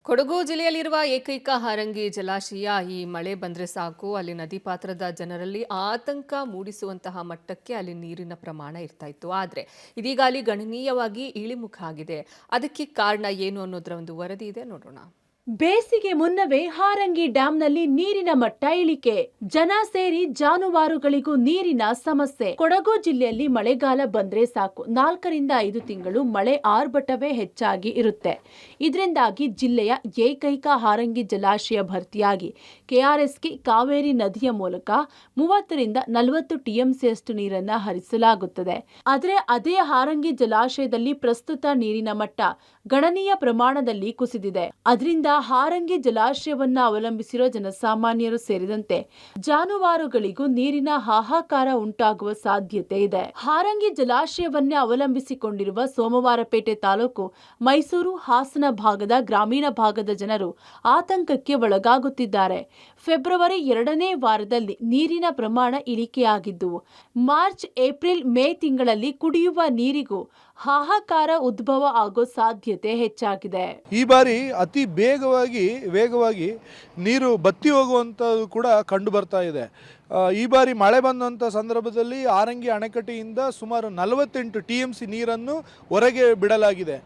ಕೊಡಗು ಜಿಲ್ಲೆಯಲ್ಲಿರುವ ಏಕೈಕ ಹಾರಂಗಿ ಜಲಾಶಯ ಈ ಮಳೆ ಬಂದ್ರೆ ಸಾಕು ಅಲ್ಲಿ ನದಿ ಪಾತ್ರದ ಜನರಲ್ಲಿ ಆತಂಕ ಮೂಡಿಸುವಂತಹ ಮಟ್ಟಕ್ಕೆ ಅಲ್ಲಿ ನೀರಿನ ಪ್ರಮಾಣ ಇರ್ತಾ ಇತ್ತು. ಆದರೆ ಇದೀಗ ಅಲ್ಲಿ ಗಣನೀಯವಾಗಿ ಇಳಿಮುಖ ಆಗಿದೆ. ಅದಕ್ಕೆ ಕಾರಣ ಏನು ಅನ್ನೋದರ ಒಂದು ವರದಿ ಇದೆ, ನೋಡೋಣ. ಬೇಸಿಗೆ ಮುನ್ನವೇ ಹಾರಂಗಿ ಡ್ಯಾಂನಲ್ಲಿ ನೀರಿನ ಮಟ್ಟ ಇಳಿಕೆ, ಜನ ಸೇರಿ ಜಾನುವಾರುಗಳಿಗೂ ನೀರಿನ ಸಮಸ್ಯೆ. ಕೊಡಗು ಜಿಲ್ಲೆಯಲ್ಲಿ ಮಳೆಗಾಲ ಬಂದ್ರೆ ಸಾಕು 4 ರಿಂದ 5 ತಿಂಗಳು ಮಳೆ ಆರ್ಭಟವೇ ಹೆಚ್ಚಾಗಿ ಇರುತ್ತೆ. ಇದರಿಂದಾಗಿ ಜಿಲ್ಲೆಯ ಏಕೈಕ ಹಾರಂಗಿ ಜಲಾಶಯ ಭರ್ತಿಯಾಗಿ ಕೆಆರ್ಎಸ್ಗೆ ಕಾವೇರಿ ನದಿಯ ಮೂಲಕ 30 ರಿಂದ 40 ಟಿಎಂಸಿಯಷ್ಟು ನೀರನ್ನ ಹರಿಸಲಾಗುತ್ತದೆ. ಆದರೆ ಅದೇ ಹಾರಂಗಿ ಜಲಾಶಯದಲ್ಲಿ ಪ್ರಸ್ತುತ ನೀರಿನ ಮಟ್ಟ ಗಣನೀಯ ಪ್ರಮಾಣದಲ್ಲಿ ಕುಸಿದಿದೆ. ಅದರಿಂದ ಹಾರಂಗಿ ಜಲಾಶಯವನ್ನ ಅವಲಂಬಿಸಿರೋ ಜನಸಾಮಾನ್ಯರು ಸೇರಿದಂತೆ ಜಾನುವಾರುಗಳಿಗೂ ನೀರಿನ ಹಾಹಾಕಾರ ಉಂಟಾಗುವ ಸಾಧ್ಯತೆ ಇದೆ. ಹಾರಂಗಿ ಜಲಾಶಯವನ್ನೇ ಅವಲಂಬಿಸಿಕೊಂಡಿರುವ ಸೋಮವಾರಪೇಟೆ ತಾಲೂಕು, ಮೈಸೂರು, ಹಾಸನ ಭಾಗದ ಗ್ರಾಮೀಣ ಭಾಗದ ಜನರು ಆತಂಕಕ್ಕೆ ಒಳಗಾಗುತ್ತಿದ್ದಾರೆ. ಫೆಬ್ರವರಿ 2ನೇ ವಾರದಲ್ಲಿ ನೀರಿನ ಪ್ರಮಾಣ ಇಳಿಕೆಯಾಗಿದ್ದು, ಮಾರ್ಚ್, ಏಪ್ರಿಲ್, ಮೇ ತಿಂಗಳಲ್ಲಿ ಕುಡಿಯುವ ನೀರಿಗೂ ಹಾಹಾಕಾರ ಉದ್ಭವ ಆಗೋ ಸಾಧ್ಯತೆ ಹೆಚ್ಚಾಗಿದೆ. ಈ ಬಾರಿ ಅತಿ ವೇಗವಾಗಿ ನೀರು ಬತ್ತಿ ಹೋಗುವಂಥದ್ದು ಕೂಡ ಕಂಡು ಬರ್ತಾ ಇದೆ. ಈ ಬಾರಿ ಮಳೆ ಬಂದಂಥ ಸಂದರ್ಭದಲ್ಲಿ ಹಾರಂಗಿ ಅಣೆಕಟ್ಟೆಯಿಂದ ಸುಮಾರು 48 TMC ನೀರನ್ನು ಹೊರಗೆ ಬಿಡಲಾಗಿದೆ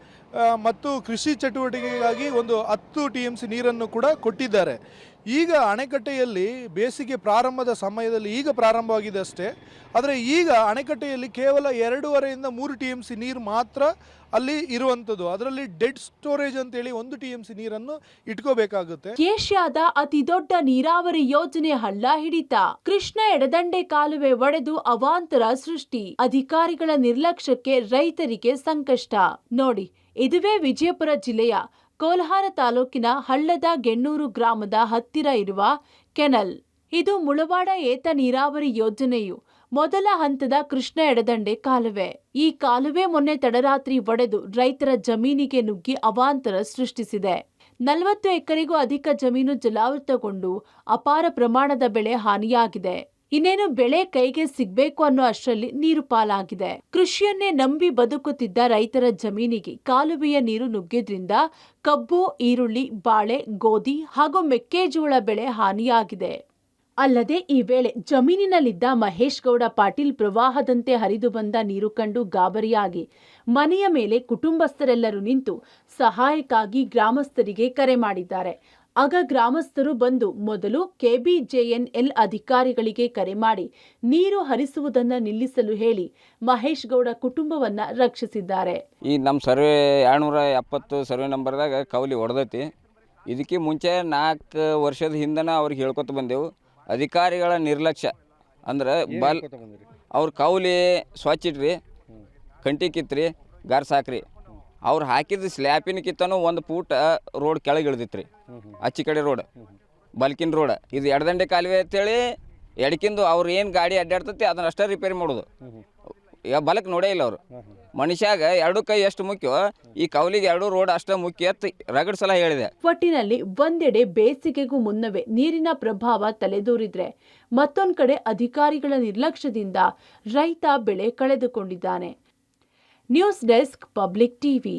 ಮತ್ತು ಕೃಷಿ ಚಟುವಟಿಕೆಗಾಗಿ ಒಂದು 10 TMC ನೀರನ್ನು ಕೂಡ ಕೊಟ್ಟಿದ್ದಾರೆ. ಈಗ ಅಣೆಕಟ್ಟೆಯಲ್ಲಿ ಬೇಸಿಗೆ ಪ್ರಾರಂಭದ ಸಮಯದಲ್ಲಿ ಈಗ ಪ್ರಾರಂಭವಾಗಿದೆ ಅಷ್ಟೇ. ಆದರೆ ಈಗ ಅಣೆಕಟ್ಟೆಯಲ್ಲಿ ಕೇವಲ 2.5 ರಿಂದ 3 TMC ನೀರು ಮಾತ್ರ ಅಲ್ಲಿ ಇರುವಂಥದ್ದು. ಅದರಲ್ಲಿ ಡೆಡ್ ಸ್ಟೋರೇಜ್ ಅಂತೇಳಿ 1 TMC ನೀರನ್ನು ಇಟ್ಕೋಬೇಕಾಗುತ್ತೆ. ಏಷ್ಯಾದ ಅತಿ ದೊಡ್ಡ ನೀರಾವರಿ ಯೋಜನೆ ಹಳ್ಳ ಹಿಡಿತ, ಕೃಷ್ಣ ಎಡದಂಡೆ ಕಾಲುವೆ ಒಡೆದು ಅವಾಂತರ ಸೃಷ್ಟಿ, ಅಧಿಕಾರಿಗಳ ನಿರ್ಲಕ್ಷ್ಯಕ್ಕೆ ರೈತರಿಗೆ ಸಂಕಷ್ಟ. ನೋಡಿ, ಇದುವೇ ವಿಜಯಪುರ ಜಿಲ್ಲೆಯ ಕೋಲಾರ ತಾಲೂಕಿನ ಹಳ್ಳದ ಗೆಣ್ಣೂರು ಗ್ರಾಮದ ಹತ್ತಿರ ಇರುವ ಕೆನಲ್. ಇದು ಮುಳವಾಡ ಏತ ನೀರಾವರಿ ಯೋಜನೆಯು ಮೊದಲ ಹಂತದ ಕೃಷ್ಣ ಎಡದಂಡೆ ಕಾಲುವೆ. ಈ ಕಾಲುವೆ ಮೊನ್ನೆ ತಡರಾತ್ರಿ ಒಡೆದು ರೈತರ ಜಮೀನಿಗೆ ನುಗ್ಗಿ ಅವಾಂತರ ಸೃಷ್ಟಿಸಿದೆ. 40 ಎಕರೆಗೂ ಅಧಿಕ ಜಮೀನು ಜಲಾವೃತಗೊಂಡು ಅಪಾರ ಪ್ರಮಾಣದ ಬೆಳೆ ಹಾನಿಯಾಗಿದೆ. ಇನ್ನೇನು ಬೆಳೆ ಕೈಗೆ ಸಿಗ್ಬೇಕು ಅನ್ನೋ ಅಷ್ಟರಲ್ಲಿ ನೀರು ಪಾಲಾಗಿದೆ. ಕೃಷಿಯನ್ನೇ ನಂಬಿ ಬದುಕುತ್ತಿದ್ದ ರೈತರ ಜಮೀನಿಗೆ ಕಾಲುವೆಯ ನೀರು ನುಗ್ಗಿದ್ರಿಂದ ಕಬ್ಬು, ಈರುಳ್ಳಿ, ಬಾಳೆ, ಗೋಧಿ ಹಾಗೂ ಮೆಕ್ಕೆಜೋಳ ಬೆಳೆ ಹಾನಿಯಾಗಿದೆ. ಅಲ್ಲದೆ ಈ ವೇಳೆ ಜಮೀನಿನಲ್ಲಿದ್ದ ಮಹೇಶ್ ಗೌಡ ಪಾಟೀಲ್ ಪ್ರವಾಹದಂತೆ ಹರಿದು ಬಂದ ನೀರು ಕಂಡು ಗಾಬರಿಯಾಗಿ ಮನೆಯ ಮೇಲೆ ಕುಟುಂಬಸ್ಥರೆಲ್ಲರೂ ನಿಂತು ಸಹಾಯಕ್ಕಾಗಿ ಗ್ರಾಮಸ್ಥರಿಗೆ ಕರೆ ಮಾಡಿದ್ದಾರೆ. ಆಗ ಗ್ರಾಮಸ್ಥರು ಬಂದು ಮೊದಲು KBJNL ಅಧಿಕಾರಿಗಳಿಗೆ ಕರೆ ಮಾಡಿ ನೀರು ಹರಿಸುವುದನ್ನು ನಿಲ್ಲಿಸಲು ಹೇಳಿ ಮಹೇಶ್ ಗೌಡ ಕುಟುಂಬವನ್ನ ರಕ್ಷಿಸಿದ್ದಾರೆ. ಈ ನಮ್ಮ ಸರ್ವೆ 270 ಸರ್ವೆ ನಂಬರ್ದಾಗ ಕೌಲಿ ಹೊಡೆದೈತಿ. ಇದಕ್ಕೆ ಮುಂಚೆ 4 ವರ್ಷದ ಹಿಂದನ ಅವ್ರಿಗೆ ಹೇಳ್ಕೊತ ಬಂದೆವು. ಅಧಿಕಾರಿಗಳ ನಿರ್ಲಕ್ಷ್ಯ ಅಂದ್ರೆ ಅವ್ರ ಕೌಲಿ ಸ್ವಚ್ಛ ಇಟ್ರಿ, ಕಂಟಿ ಕಿತ್ರಿ, ಗಾರ್ ಸಾಕ್ರಿ. ಅವ್ರು ಹಾಕಿದ ಸ್ಲ್ಯಾಪಿನ ಕಿತ್ತನೂ 1 ಫೂಟ್ ರೋಡ್ ಕೆಳಗೆ ಇಳ್ದಿತ್ತು ರೀ. ಅಚ್ಚಿ ಕಡೆ ರೋಡ್, ಬಲ್ಕಿನ ರೋಡ್. ಇದು ಎಡದಂಡೆ ಕಾಲುವೆ ಅಂತೇಳಿ ಎಡಕಿಂದು ಅವ್ರು ಏನು ಗಾಡಿ ಅಡ್ಡಾಡ್ತೈತಿ ಅದನ್ನ ಅಷ್ಟೇ ರಿಪೇರಿ ಮಾಡೋದು. ಈಗ ಬಲಕ್ಕೆ ನೋಡೇ ಇಲ್ಲ ಅವರು. ಮನುಷ್ಯಾಗ 2 ಕೈ ಎಷ್ಟು ಮುಖ್ಯ, ಈ ಕೌಲಿಗೆ 2 ರೋಡ್ ಅಷ್ಟೇ ಮುಖ್ಯ ಅಂತ ರಗಡ್ ಸಲ ಹೇಳಿದೆ. ಒಟ್ಟಿನಲ್ಲಿ ಒಂದೆಡೆ ಬೇಸಿಗೆಗೂ ಮುನ್ನವೇ ನೀರಿನ ಪ್ರಭಾವ ತಲೆದೂರಿದ್ರೆ, ಮತ್ತೊಂದು ಕಡೆ ಅಧಿಕಾರಿಗಳ ನಿರ್ಲಕ್ಷ್ಯದಿಂದ ರೈತ ಬೆಳೆ ಕಳೆದುಕೊಂಡಿದ್ದಾನೆ. News desk, public TV.